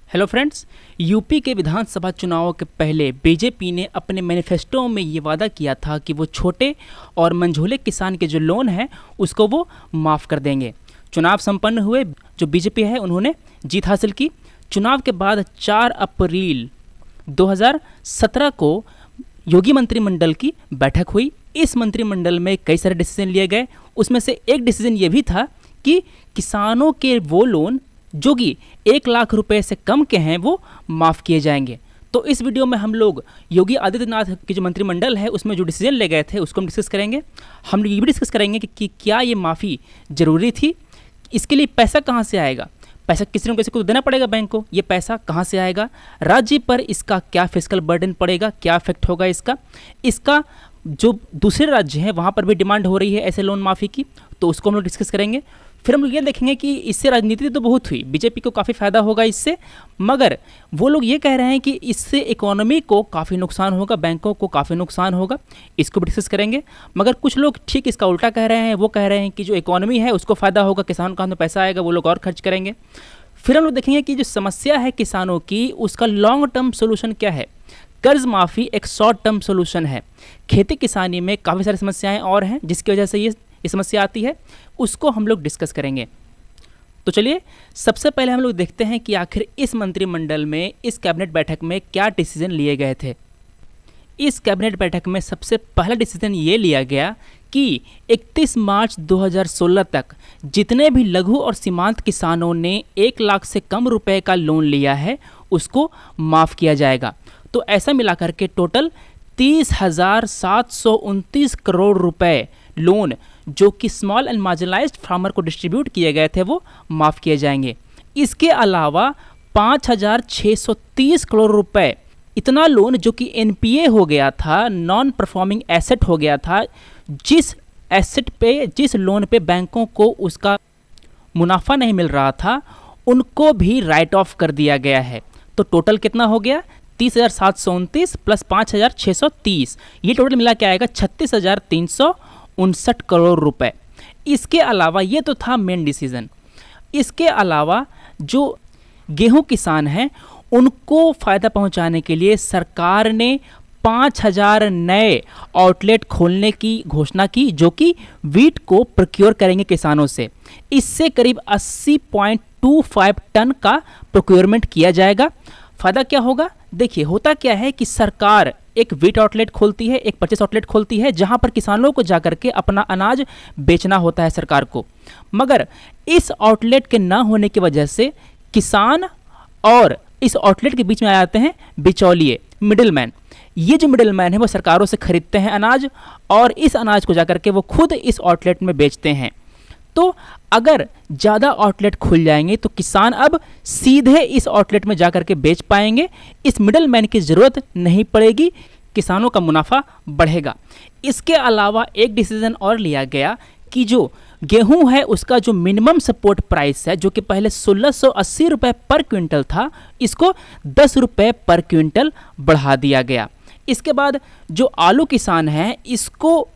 Hello friends, UP के विधानसभा चुनावों के पहले बीजेपी ने अपने मैनिफेस्टो में ये वादा किया था कि वो छोटे और मंझोले किसान के जो लोन है उसको वो माफ़ कर देंगे। चुनाव संपन्न हुए, जो बीजेपी है उन्होंने जीत हासिल की। चुनाव के बाद 4 अप्रैल 2017 को योगी मंत्रिमंडल की बैठक हुई। इस मंत्रिमंडल में कई सारे डिसीजन लिए गए। उसमें से एक डिसीजन ये भी था कि किसानों के वो लोन जो कि 1 लाख रुपए से कम के हैं वो माफ़ किए जाएंगे। तो इस वीडियो में हम लोग योगी आदित्यनाथ की जो मंत्रिमंडल है उसमें जो डिसीजन ले गए थे उसको हम डिस्कस करेंगे। हम ये भी डिस्कस करेंगे कि क्या ये माफ़ी ज़रूरी थी, इसके लिए पैसा कहाँ से आएगा, पैसा किसी न किसी को देना पड़ेगा बैंक को, ये पैसा कहाँ से आएगा, राज्य पर इसका क्या फिस्कल बर्डन पड़ेगा, क्या इफेक्ट होगा इसका जो दूसरे राज्य हैं वहाँ पर भी डिमांड हो रही है ऐसे लोन माफ़ी की, तो उसको हम लोग डिस्कस करेंगे। फिर हम लोग ये देखेंगे कि इससे राजनीति तो बहुत हुई, बीजेपी को काफ़ी फ़ायदा होगा इससे, मगर वो लोग ये कह रहे हैं कि इससे इकोनॉमी को काफ़ी नुकसान होगा, बैंकों को काफ़ी नुकसान होगा, इसको भी डिस्कस करेंगे। मगर कुछ लोग ठीक इसका उल्टा कह रहे हैं, वो कह रहे हैं कि जो इकोनॉमी है उसको फ़ायदा होगा, किसानों का हाथ में पैसा आएगा, वो लोग और खर्च करेंगे। फिर हम लोग देखेंगे कि जो समस्या है किसानों की उसका लॉन्ग टर्म सोल्यूशन क्या है। कर्ज माफ़ी एक शॉर्ट टर्म सोल्यूशन है। खेती किसानी में काफ़ी सारी समस्याएँ और हैं जिसकी वजह से ये समस्या आती है, उसको हम लोग डिस्कस करेंगे। तो चलिए सबसे पहले हम लोग देखते हैं कि आखिर इस मंत्रिमंडल में, इस कैबिनेट बैठक में क्या डिसीजन लिए गए थे। इस कैबिनेट बैठक में सबसे पहला डिसीजन ये लिया गया कि 31 मार्च 2016 तक जितने भी लघु और सीमांत किसानों ने 1 लाख से कम रुपए का लोन लिया है उसको माफ़ किया जाएगा। तो ऐसा मिलाकर के टोटल 30,729 करोड़ रुपए लोन जो कि स्मॉल एंड मार्जिनलाइज्ड फार्मर को डिस्ट्रीब्यूट किए गए थे वो माफ़ किए जाएंगे। इसके अलावा 5,630 करोड़ रुपए इतना लोन जो कि एनपीए हो गया था, नॉन परफॉर्मिंग एसेट हो गया था, जिस लोन पे बैंकों को उसका मुनाफा नहीं मिल रहा था उनको भी राइट ऑफ कर दिया गया है। तो टोटल कितना हो गया, 30,729 प्लस 5,630, ये टोटल मिला के आएगा 36,359 करोड़ रुपए। इसके अलावा ये तो था मेन डिसीजन। इसके अलावा जो गेहूं किसान हैं उनको फ़ायदा पहुंचाने के लिए सरकार ने 5,000 नए आउटलेट खोलने की घोषणा की जो कि वीट को प्रोक्योर करेंगे किसानों से। इससे करीब 80.25 टन का प्रोक्योरमेंट किया जाएगा। फ़ायदा क्या होगा, देखिए होता क्या है कि सरकार एक वीट आउटलेट खोलती है, एक परचेस आउटलेट खोलती है जहां पर किसानों को जाकर के अपना अनाज बेचना होता है सरकार को। मगर इस आउटलेट के ना होने की वजह से किसान और इस आउटलेट के बीच में आ जाते हैं बिचौलिए, मिडिलमैन। ये जो मिडिलमैन है वो सरकारों से खरीदते हैं अनाज और इस अनाज को जाकर के वो खुद इस आउटलेट में बेचते हैं। तो अगर ज़्यादा आउटलेट खुल जाएंगे तो किसान अब सीधे इस आउटलेट में जाकर के बेच पाएंगे, इस मिडलमैन की ज़रूरत नहीं पड़ेगी, किसानों का मुनाफा बढ़ेगा। इसके अलावा एक डिसीजन और लिया गया कि जो गेहूं है उसका जो मिनिमम सपोर्ट प्राइस है जो कि पहले 1680 रुपये पर क्विंटल था, इसको 10 रुपये पर क्विंटल बढ़ा दिया गया। इसके बाद जो आलू किसान हैं इसको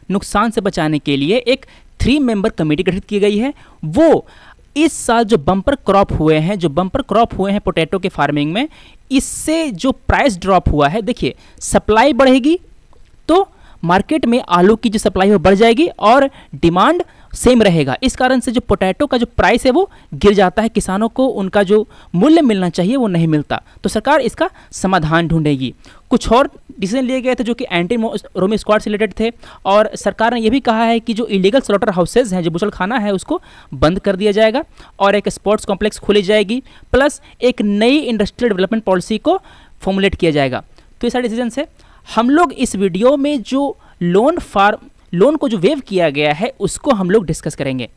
नुकसान से बचाने के लिए एक 3 मेंबर कमेटी गठित की गई है। वो इस साल जो बम्पर क्रॉप हुए हैं पोटैटो के फार्मिंग में, इससे जो प्राइस ड्रॉप हुआ है, देखिए सप्लाई बढ़ेगी तो मार्केट में आलू की जो सप्लाई है बढ़ जाएगी और डिमांड सेम रहेगा। इस कारण से जो पोटैटो का जो प्राइस है वो गिर जाता है, किसानों को उनका जो मूल्य मिलना चाहिए वो नहीं मिलता। तो सरकार इसका समाधान ढूंढेगी। कुछ और डिसीजन लिए गए थे जो कि एंटी रोमी स्क्वाड से रिलेटेड थे और सरकार ने यह भी कहा है कि जो इलीगल स्लॉटर हाउसेज हैं, जो बुचड़खाना है, उसको बंद कर दिया जाएगा और एक स्पोर्ट्स कॉम्प्लेक्स खोली जाएगी, प्लस एक नई इंडस्ट्रियल डेवलपमेंट पॉलिसी को फॉर्मुलेट किया जाएगा। तो ये सारे डिसीजन है। हम लोग इस वीडियो में जो लोन को जो वेव किया गया है उसको हम लोग डिस्कस करेंगे।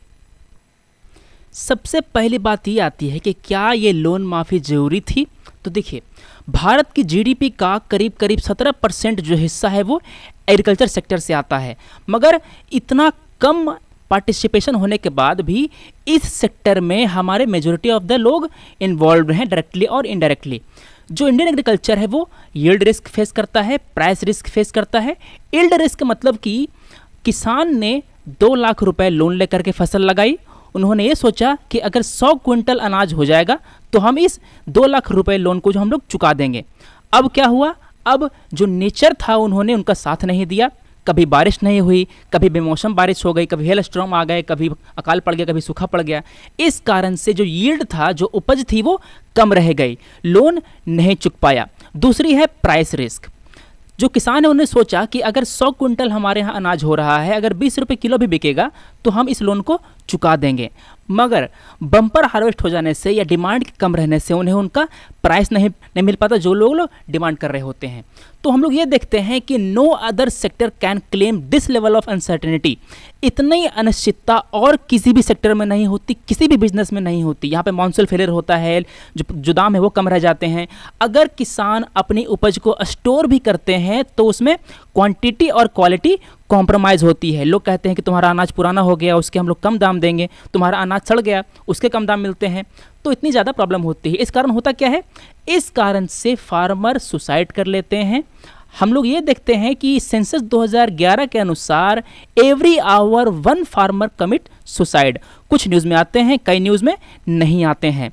सबसे पहली बात ये आती है कि क्या ये लोन माफ़ी ज़रूरी थी। तो देखिए भारत की जीडीपी का करीब 17% जो हिस्सा है वो एग्रीकल्चर सेक्टर से आता है, मगर इतना कम पार्टिसिपेशन होने के बाद भी इस सेक्टर में हमारे मेजॉरिटी ऑफ द लोग इन्वॉल्व हैं डायरेक्टली और इनडायरेक्टली। जो इंडियन एग्रीकल्चर है वो यील्ड रिस्क फेस करता है, प्राइस रिस्क फेस करता है। यील्ड रिस्क मतलब कि किसान ने 2 लाख रुपए लोन लेकर के फसल लगाई, उन्होंने ये सोचा कि अगर 100 क्विंटल अनाज हो जाएगा तो हम इस 2 लाख रुपए लोन को जो हम लोग चुका देंगे। अब क्या हुआ, अब जो नेचर था उन्होंने उनका साथ नहीं दिया, कभी बारिश नहीं हुई, कभी बेमौसम बारिश हो गई, कभी हेल स्टॉर्म आ गए, कभी अकाल पड़ गया, कभी सूखा पड़ गया। इस कारण से जो यील्ड था, जो उपज थी, वो कम रह गई, लोन नहीं चुक पाया। दूसरी है प्राइस रिस्क। जो किसान है उन्होंने सोचा कि अगर 100 क्विंटल हमारे यहाँ अनाज हो रहा है, अगर 20 रुपये किलो भी बिकेगा तो हम इस लोन को चुका देंगे, मगर बम्पर हार्वेस्ट हो जाने से या डिमांड कम रहने से उन्हें उनका प्राइस नहीं मिल पाता जो लोग डिमांड कर रहे होते हैं। तो हम लोग ये देखते हैं कि no other sector can claim this level of uncertainty. इतनी अनिश्चितता और किसी भी सेक्टर में नहीं होती, किसी भी बिजनेस में नहीं होती। यहाँ पे मॉनसून फेलियर होता है, जो दाम है वो कम रह जाते हैं। अगर किसान अपनी उपज को स्टोर भी करते हैं तो उसमें क्वांटिटी और क्वालिटी कॉम्प्रोमाइज़ होती है। लोग कहते हैं कि तुम्हारा अनाज पुराना हो गया, उसके हम लोग कम दाम देंगे, तुम्हारा अनाज सड़ गया, उसके कम दाम मिलते हैं, तो इतनी ज़्यादा प्रॉब्लम होती है। इस कारण होता क्या है, इस कारण से फार्मर सुसाइड कर लेते हैं। हम लोग ये देखते हैं कि सेंसस 2011 के अनुसार every hour 1 farmer commit suicide. कुछ न्यूज़ में आते हैं, कई न्यूज़ में नहीं आते हैं।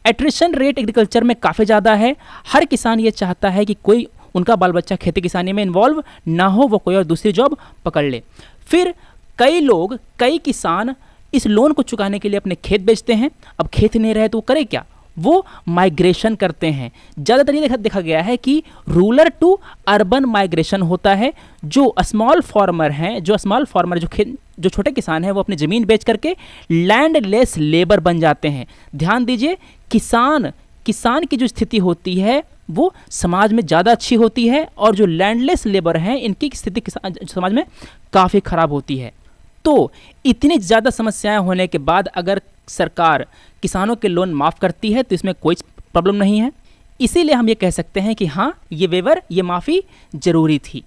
एट्रिशन रेट एग्रीकल्चर में काफ़ी ज़्यादा है। हर किसान ये चाहता है कि कोई उनका बाल बच्चा खेती किसानी में इन्वॉल्व ना हो, वो कोई और दूसरी जॉब पकड़ ले। फिर कई किसान इस लोन को चुकाने के लिए अपने खेत बेचते हैं। अब खेत नहीं रहे तो वो करे क्या, वो माइग्रेशन करते हैं। ज़्यादातर ये देखा गया है कि रूरल टू अर्बन माइग्रेशन होता है। जो स्मॉल फार्मर हैं, जो छोटे किसान हैं, वो अपनी ज़मीन बेच करके लैंडलेस लेबर बन जाते हैं। ध्यान दीजिए, किसान की जो स्थिति होती है वो समाज में ज़्यादा अच्छी होती है, और जो लैंडलेस लेबर हैं इनकी स्थिति समाज में काफ़ी ख़राब होती है। तो इतनी ज़्यादा समस्याएं होने के बाद अगर सरकार किसानों के लोन माफ़ करती है तो इसमें कोई प्रॉब्लम नहीं है। इसीलिए हम ये कह सकते हैं कि हाँ, ये माफ़ी ज़रूरी थी।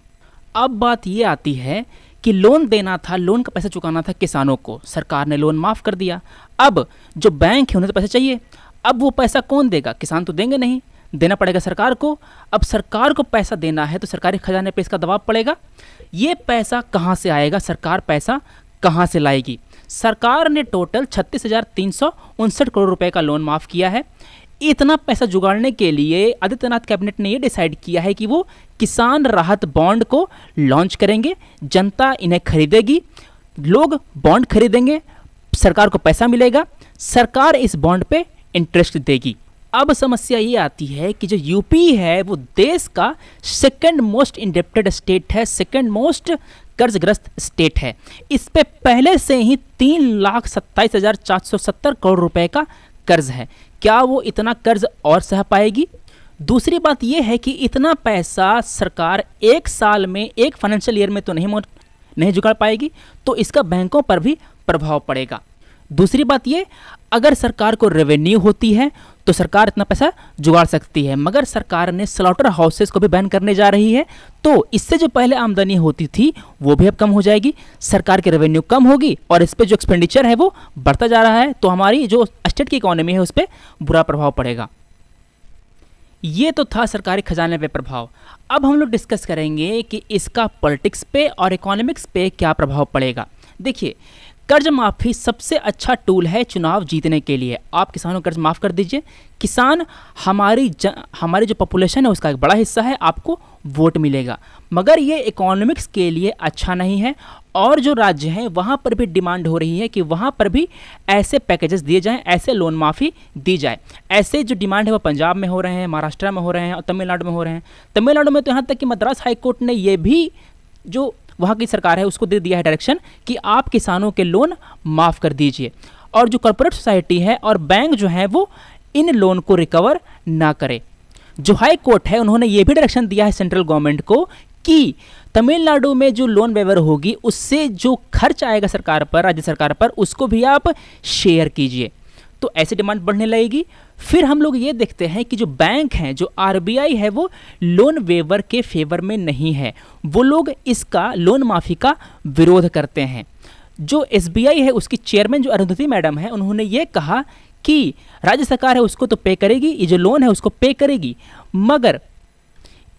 अब बात ये आती है कि लोन देना था, लोन का पैसा चुकाना था किसानों को, सरकार ने लोन माफ़ कर दिया। अब जो बैंक है उन्हें तो पैसा चाहिए, अब वो पैसा कौन देगा, किसान तो देंगे नहीं, देना पड़ेगा सरकार को। अब सरकार को पैसा देना है तो सरकारी खजाने पे इसका दबाव पड़ेगा। ये पैसा कहाँ से आएगा, सरकार पैसा कहाँ से लाएगी। सरकार ने टोटल 36,359 करोड़ रुपए का लोन माफ़ किया है। इतना पैसा जुगाड़ने के लिए आदित्यनाथ कैबिनेट ने ये डिसाइड किया है कि वो किसान राहत बॉन्ड को लॉन्च करेंगे। जनता इन्हें खरीदेगी, लोग बॉन्ड खरीदेंगे, सरकार को पैसा मिलेगा, सरकार इस बॉन्ड पे इंटरेस्ट देगी। अब समस्या ये आती है कि जो यूपी है वो देश का सेकंड मोस्ट इंडेप्टेड स्टेट है, सेकंड मोस्ट कर्जग्रस्त स्टेट है। इस पे पहले से ही 3,27,470 करोड़ रुपए का कर्ज है। क्या वो इतना कर्ज और सह पाएगी? दूसरी बात यह है कि इतना पैसा सरकार एक साल में, एक फाइनेंशियल ईयर में तो नहीं जुगाड़ पाएगी, तो इसका बैंकों पर भी प्रभाव पड़ेगा। दूसरी बात ये, अगर सरकार को रेवेन्यू होती है तो सरकार इतना पैसा जुगाड़ सकती है, मगर सरकार ने स्लॉटर हाउसेस को भी बैन करने जा रही है, तो इससे जो पहले आमदनी होती थी वो भी अब कम हो जाएगी, सरकार की रेवेन्यू कम होगी और इस पे जो एक्सपेंडिचर है वो बढ़ता जा रहा है, तो हमारी जो स्टेट की इकोनॉमी है उस पर बुरा प्रभाव पड़ेगा। ये तो था सरकारी खजाने पे प्रभाव। अब हम लोग डिस्कस करेंगे कि इसका पॉलिटिक्स पे और इकोनॉमिक्स पे क्या प्रभाव पड़ेगा। देखिए, कर्ज माफ़ी सबसे अच्छा टूल है चुनाव जीतने के लिए। आप किसानों को कर्ज माफ़ कर दीजिए, किसान हमारी जो पॉपुलेशन है उसका एक बड़ा हिस्सा है, आपको वोट मिलेगा, मगर ये इकोनॉमिक्स के लिए अच्छा नहीं है। और जो राज्य हैं वहाँ पर भी डिमांड हो रही है कि वहाँ पर भी ऐसे पैकेजेस दिए जाएं, ऐसे लोन माफ़ी दी जाए। ऐसे जो डिमांड है वो पंजाब में हो रहे हैं, महाराष्ट्र में हो रहे हैं और तमिलनाडु में हो रहे हैं। तमिलनाडु में तो यहाँ तक कि मद्रास हाई कोर्ट ने ये भी, जो वहाँ की सरकार है, उसको दे दिया है डायरेक्शन कि आप किसानों के लोन माफ़ कर दीजिए, और जो कॉर्पोरेट सोसाइटी है और बैंक जो है वो इन लोन को रिकवर ना करे। जो हाई कोर्ट है उन्होंने ये भी डायरेक्शन दिया है सेंट्रल गवर्नमेंट को कि तमिलनाडु में जो लोन वेवर होगी उससे जो खर्च आएगा सरकार पर, राज्य सरकार पर, उसको भी आप शेयर कीजिए। तो ऐसी डिमांड बढ़ने लगेगी। फिर हम लोग ये देखते हैं कि जो बैंक हैं, जो आरबीआई है, वो लोन वेवर के फेवर में नहीं है, वो लोग इसका लोन माफ़ी का विरोध करते हैं। जो एसबीआई है उसकी चेयरमैन जो अरुंधति मैडम है, उन्होंने ये कहा कि राज्य सरकार है उसको तो पे करेगी, ये जो लोन है उसको पे करेगी, मगर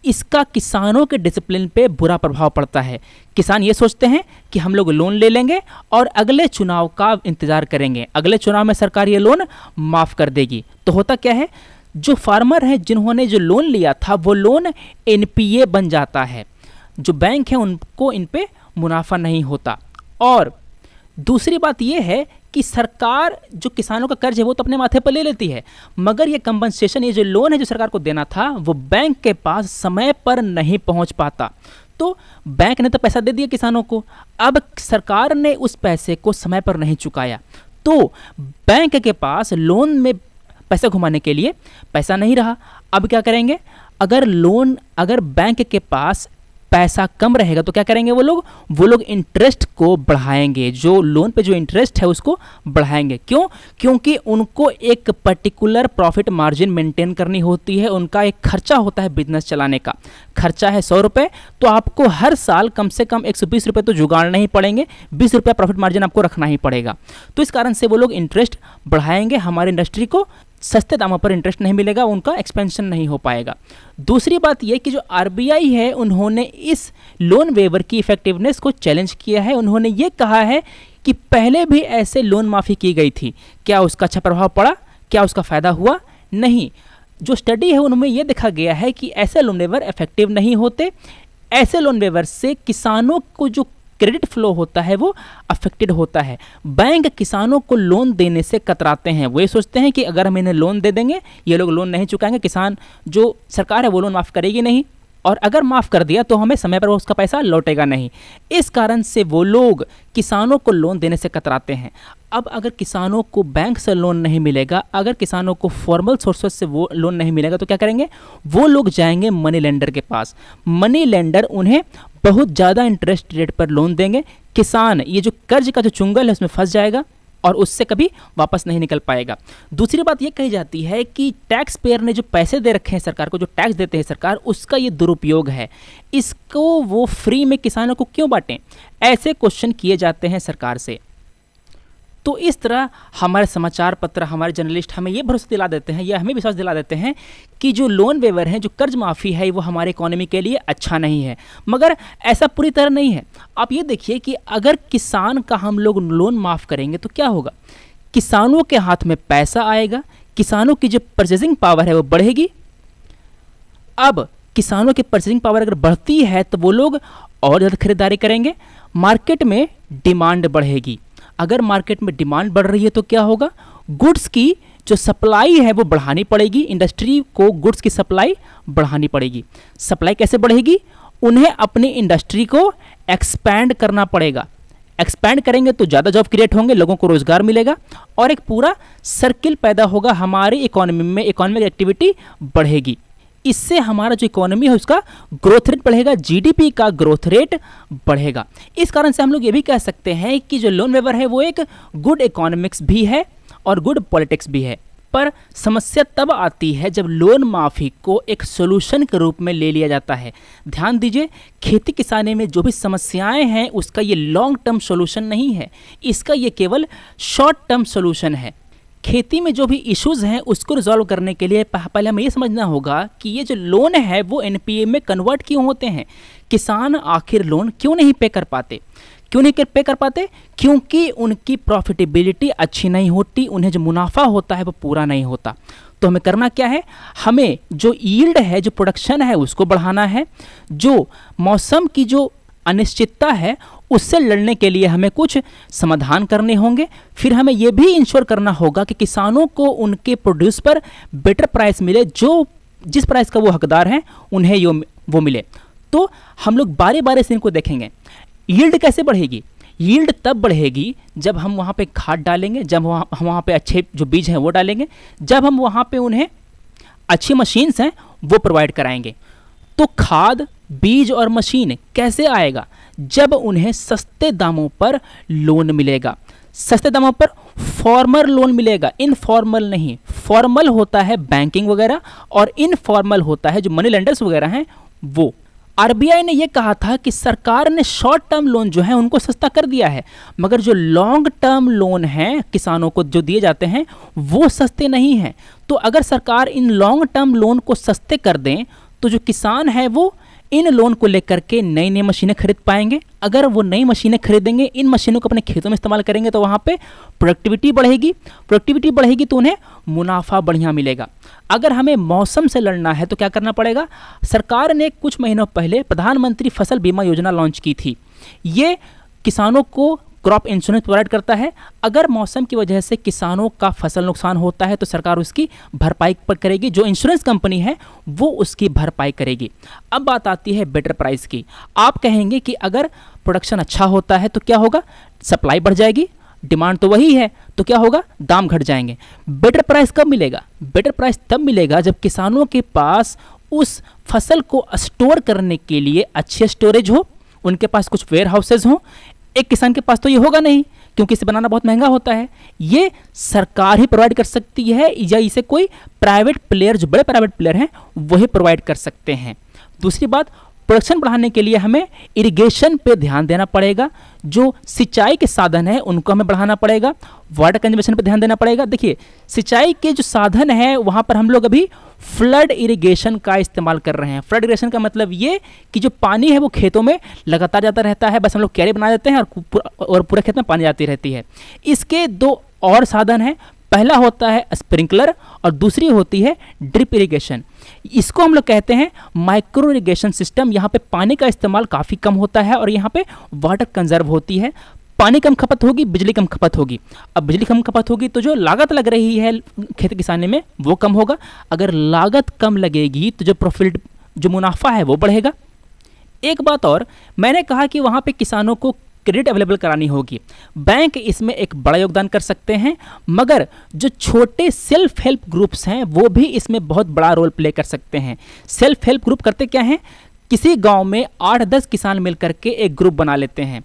इसका किसानों के डिसिप्लिन पे बुरा प्रभाव पड़ता है। किसान ये सोचते हैं कि हम लोग लोन ले लेंगे और अगले चुनाव का इंतज़ार करेंगे, अगले चुनाव में सरकार ये लोन माफ़ कर देगी। तो होता क्या है, जो फार्मर हैं जिन्होंने जो लोन लिया था वो लोन एनपीए बन जाता है, जो बैंक है उनको इन पे मुनाफा नहीं होता। और दूसरी बात यह है कि सरकार जो किसानों का कर्ज है वो तो अपने माथे पर ले लेती है, मगर ये कंपनसेशन, ये जो लोन है जो सरकार को देना था वो बैंक के पास समय पर नहीं पहुंच पाता। तो बैंक ने तो पैसा दे दिया किसानों को, अब सरकार ने उस पैसे को समय पर नहीं चुकाया, तो बैंक के पास लोन में पैसा घुमाने के लिए पैसा नहीं रहा। अब क्या करेंगे, अगर बैंक के पास पैसा कम रहेगा तो क्या करेंगे वो लोग इंटरेस्ट को बढ़ाएंगे, जो लोन पे जो इंटरेस्ट है उसको बढ़ाएंगे। क्यों? क्योंकि उनको एक पर्टिकुलर प्रॉफिट मार्जिन मेंटेन करनी होती है, उनका एक खर्चा होता है बिजनेस चलाने का। खर्चा है 100 रुपये, तो आपको हर साल कम से कम 120 रुपये तो जुगाड़ना ही पड़ेंगे, 20 रुपया प्रॉफिट मार्जिन आपको रखना ही पड़ेगा। तो इस कारण से वो लोग इंटरेस्ट बढ़ाएंगे, हमारी इंडस्ट्री को सस्ते दामों पर इंटरेस्ट नहीं मिलेगा, उनका एक्सपेंशन नहीं हो पाएगा। दूसरी बात यह कि जो आरबीआई है उन्होंने इस लोन वेवर की इफेक्टिवनेस को चैलेंज किया है। उन्होंने ये कहा है कि पहले भी ऐसे लोन माफ़ी की गई थी, क्या उसका अच्छा प्रभाव पड़ा, क्या उसका फ़ायदा हुआ? नहीं। जो स्टडी है उनमें यह देखा गया है कि ऐसे लोन वेवर इफेक्टिव नहीं होते। ऐसे लोन वेवर से किसानों को जो क्रेडिट फ्लो होता है वो अफेक्टेड होता है। बैंक किसानों को लोन देने से कतराते हैं, वो ये सोचते हैं कि अगर हम इन्हें लोन दे देंगे ये लोग लोन नहीं चुकाएंगे, किसान जो सरकार है वो लोन माफ़ करेगी नहीं, और अगर माफ़ कर दिया तो हमें समय पर उसका पैसा लौटेगा नहीं। इस कारण से वो लोग किसानों को लोन देने से कतराते हैं। अब अगर किसानों को बैंक से लोन नहीं मिलेगा, अगर किसानों को फॉर्मल सोर्सेज से वो लोन नहीं मिलेगा तो क्या करेंगे, वो लोग जाएंगे मनी लेंडर के पास। मनी लेंडर उन्हें बहुत ज़्यादा इंटरेस्ट रेट पर लोन देंगे। किसान ये जो कर्ज का जो चुंगल है उसमें फंस जाएगा और उससे कभी वापस नहीं निकल पाएगा। दूसरी बात ये कही जाती है कि टैक्स पेयर ने जो पैसे दे रखे हैं सरकार को, जो टैक्स देते हैं सरकार, उसका ये दुरुपयोग है, इसको वो फ्री में किसानों को क्यों बांटें, ऐसे क्वेश्चन किए जाते हैं सरकार से। तो इस तरह हमारे समाचार पत्र, हमारे जर्नलिस्ट हमें ये भरोसा दिला देते हैं या हमें विश्वास दिला देते हैं कि जो लोन वेवर है, जो कर्ज माफ़ी है, वो हमारे इकोनॉमी के लिए अच्छा नहीं है। मगर ऐसा पूरी तरह नहीं है। आप ये देखिए कि अगर किसान का हम लोग लोन माफ़ करेंगे तो क्या होगा, किसानों के हाथ में पैसा आएगा, किसानों की जो परचेजिंग पावर है वो बढ़ेगी। अब किसानों की परचेजिंग पावर अगर बढ़ती है तो वो लोग और ज़्यादा खरीदारी करेंगे, मार्केट में डिमांड बढ़ेगी। अगर मार्केट में डिमांड बढ़ रही है तो क्या होगा, गुड्स की जो सप्लाई है वो बढ़ानी पड़ेगी, इंडस्ट्री को गुड्स की सप्लाई बढ़ानी पड़ेगी। सप्लाई कैसे बढ़ेगी, उन्हें अपनी इंडस्ट्री को एक्सपैंड करना पड़ेगा। एक्सपैंड करेंगे तो ज़्यादा जॉब क्रिएट होंगे, लोगों को रोज़गार मिलेगा और एक पूरा सर्किल पैदा होगा, हमारी इकोनॉमी में इकोनॉमिक एक्टिविटी बढ़ेगी। इससे हमारा जो इकोनॉमी है उसका ग्रोथ रेट बढ़ेगा, जीडीपी का ग्रोथ रेट बढ़ेगा। इस कारण से हम लोग ये भी कह सकते हैं कि जो लोन वेवर है वो एक गुड इकोनॉमिक्स भी है और गुड पॉलिटिक्स भी है। पर समस्या तब आती है जब लोन माफ़ी को एक सोल्यूशन के रूप में ले लिया जाता है। ध्यान दीजिए, खेती किसानी में जो भी समस्याएं हैं उसका ये लॉन्ग टर्म सोल्यूशन नहीं है, इसका ये केवल शॉर्ट टर्म सोल्यूशन है। खेती में जो भी इश्यूज़ हैं उसको रिजॉल्व करने के लिए पहले हमें ये समझना होगा कि ये जो लोन है वो एनपीए में कन्वर्ट क्यों होते हैं। किसान आखिर लोन क्यों नहीं पे कर पाते, क्योंकि उनकी प्रॉफिटेबिलिटी अच्छी नहीं होती, उन्हें जो मुनाफा होता है वो पूरा नहीं होता। तो हमें करना क्या है, हमें जो यील्ड है, जो प्रोडक्शन है उसको बढ़ाना है। जो मौसम की जो अनिश्चितता है उससे लड़ने के लिए हमें कुछ समाधान करने होंगे। फिर हमें यह भी इंश्योर करना होगा कि किसानों को उनके प्रोड्यूस पर बेटर प्राइस मिले, जो जिस प्राइस का वो हकदार हैं उन्हें वो मिले। तो हम लोग बारी बारी से इनको देखेंगे। यील्ड कैसे बढ़ेगी, यील्ड तब बढ़ेगी जब हम वहाँ पे खाद डालेंगे, जब हम वहाँ पे अच्छे जो बीज हैं वो डालेंगे, जब हम वहाँ पे उन्हें अच्छी मशीन्स हैं वो प्रोवाइड कराएंगे। तो खाद, बीज और मशीन कैसे आएगा, जब उन्हें सस्ते दामों पर लोन मिलेगा। सस्ते दामों पर फॉर्मल लोन मिलेगा, इनफॉर्मल नहीं। फॉर्मल होता है बैंकिंग वगैरह और इनफॉर्मल होता है जो मनी लेंडर्स वगैरह हैं वो। आरबीआई ने यह कहा था कि सरकार ने शॉर्ट टर्म लोन जो है उनको सस्ता कर दिया है, मगर जो लॉन्ग टर्म लोन हैं किसानों को जो दिए जाते हैं वो सस्ते नहीं हैं। तो अगर सरकार इन लॉन्ग टर्म लोन को सस्ते कर दें तो जो किसान है वो इन लोन को लेकर के नई नई मशीनें खरीद पाएंगे। अगर वो नई मशीनें खरीदेंगे, इन मशीनों को अपने खेतों में इस्तेमाल करेंगे, तो वहाँ पे प्रोडक्टिविटी बढ़ेगी तो उन्हें मुनाफा बढ़िया मिलेगा। अगर हमें मौसम से लड़ना है तो क्या करना पड़ेगा? सरकार ने कुछ महीनों पहले प्रधानमंत्री फसल बीमा योजना लॉन्च की थी। ये किसानों को क्रॉप इंश्योरेंस प्रोवाइड करता है। अगर मौसम की वजह से किसानों का फसल नुकसान होता है तो सरकार उसकी भरपाई पर करेगी, जो इंश्योरेंस कंपनी है वो उसकी भरपाई करेगी। अब बात आती है बेटर प्राइस की। आप कहेंगे कि अगर प्रोडक्शन अच्छा होता है तो क्या होगा? सप्लाई बढ़ जाएगी, डिमांड तो वही है, तो क्या होगा? दाम घट जाएंगे। बेटर प्राइस कब मिलेगा? बेटर प्राइस तब मिलेगा जब किसानों के पास उस फसल को स्टोर करने के लिए अच्छे स्टोरेज हो, उनके पास कुछ वेयर हाउसेज हों। एक किसान के पास तो ये होगा नहीं, क्योंकि इसे बनाना बहुत महंगा होता है। ये सरकार ही प्रोवाइड कर सकती है या इसे कोई प्राइवेट प्लेयर, जो बड़े प्राइवेट प्लेयर हैं, वही प्रोवाइड कर सकते हैं। दूसरी बात, प्रोडक्शन बढ़ाने के लिए हमें इरिगेशन पे ध्यान देना पड़ेगा। जो सिंचाई के साधन है उनको हमें बढ़ाना पड़ेगा, वाटर कंजर्वेशन पे ध्यान देना पड़ेगा। देखिए, सिंचाई के जो साधन है वहाँ पर हम लोग अभी फ्लड इरिगेशन का इस्तेमाल कर रहे हैं। फ्लड इरिगेशन का मतलब ये कि जो पानी है वो खेतों में लगातार जाता रहता है, बस हम लोग क्यारी बना देते हैं और पूरे खेत में पानी जाती रहती है। इसके दो और साधन हैं। पहला होता है स्प्रिंकलर और दूसरी होती है ड्रिप इरिगेशन। इसको हम लोग कहते हैं माइक्रो इरिगेशन सिस्टम। यहाँ पे पानी का इस्तेमाल काफ़ी कम होता है और यहाँ पे वाटर कंजर्व होती है। पानी कम खपत होगी, बिजली कम खपत होगी। अब बिजली कम खपत होगी तो जो लागत लग रही है खेती किसानी में वो कम होगा। अगर लागत कम लगेगी तो जो प्रॉफिट, जो मुनाफा है वो बढ़ेगा। एक बात और, मैंने कहा कि वहाँ पे किसानों को क्रेडिट अवेलेबल करानी होगी। बैंक इसमें एक बड़ा योगदान कर सकते हैं, मगर जो छोटे सेल्फ हेल्प ग्रुप्स हैं वो भी इसमें बहुत बड़ा रोल प्ले कर सकते हैं। सेल्फ हेल्प ग्रुप करते क्या हैं? किसी गांव में 8-10 किसान मिलकर के एक ग्रुप बना लेते हैं।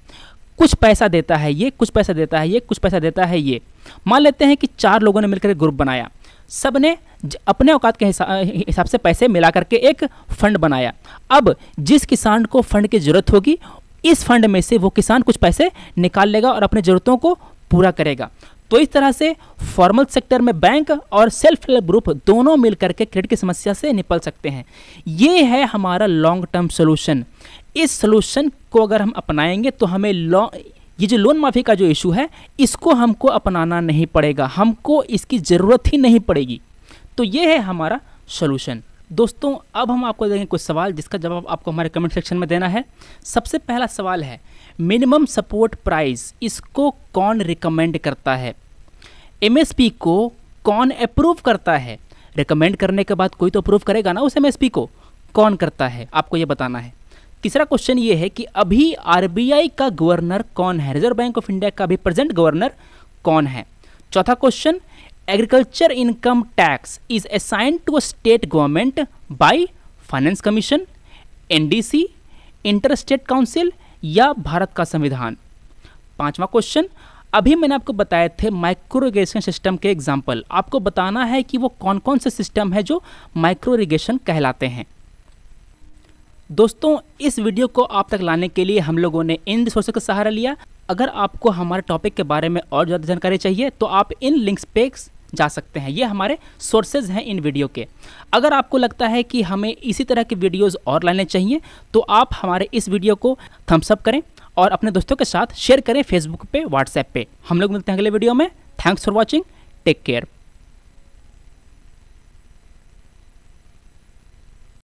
कुछ पैसा देता है ये, कुछ पैसा देता है ये, कुछ पैसा देता है ये। मान लेते हैं कि 4 लोगों ने मिलकर एक ग्रुप बनाया, सब ने अपने औकात के हिसाब से पैसे मिला करके एक फंड बनाया। अब जिस किसान को फंड की जरूरत होगी, इस फंड में से वो किसान कुछ पैसे निकाल लेगा और अपनी ज़रूरतों को पूरा करेगा। तो इस तरह से फॉर्मल सेक्टर में बैंक और सेल्फ हेल्प ग्रुप दोनों मिलकर के क्रेडिट की समस्या से निपल सकते हैं। ये है हमारा लॉन्ग टर्म सोल्यूशन। इस सोल्यूशन को अगर हम अपनाएंगे तो हमें ये जो लोन माफ़ी का जो इशू है इसको हमको अपनाना नहीं पड़ेगा, हमको इसकी ज़रूरत ही नहीं पड़ेगी। तो ये है हमारा सोल्यूशन। दोस्तों, अब हम आपको देंगे कुछ सवाल जिसका जवाब आपको हमारे कमेंट सेक्शन में देना है। सबसे पहला सवाल है, मिनिमम सपोर्ट प्राइस इसको कौन रिकमेंड करता है? एमएसपी को कौन अप्रूव करता है? रिकमेंड करने के बाद कोई तो अप्रूव करेगा ना उस एमएसपी को, कौन करता है आपको ये बताना है। तीसरा क्वेश्चन ये है कि अभी आरबीआई का गवर्नर कौन है? रिजर्व बैंक ऑफ इंडिया का अभी प्रेजेंट गवर्नर कौन है? चौथा question, agriculture income tax is assigned to a state government by finance commission, NDC, inter state council या भारत का संविधान। पांचवा क्वेश्चन, अभी मैंने आपको बताए थे माइक्रो इरिगेशन सिस्टम के एग्जाम्पल, आपको बताना है कि वो कौन कौन से सिस्टम है जो माइक्रो इरिगेशन कहलाते हैं। दोस्तों, इस वीडियो को आप तक लाने के लिए हम लोगों ने इन रिसोर्सेज का सहारा लिया। अगर आपको हमारे टॉपिक के बारे में और ज़्यादा जानकारी चाहिए तो आप इन लिंक्स पे जा सकते हैं। ये हमारे सोर्सेज हैं इन वीडियो के। अगर आपको लगता है कि हमें इसी तरह के वीडियोस और लाने चाहिए तो आप हमारे इस वीडियो को थम्स अप करें और अपने दोस्तों के साथ शेयर करें फेसबुक पे, व्हाट्सएप पे। हम लोग मिलते हैं अगले वीडियो में। Thanks for watching, take care.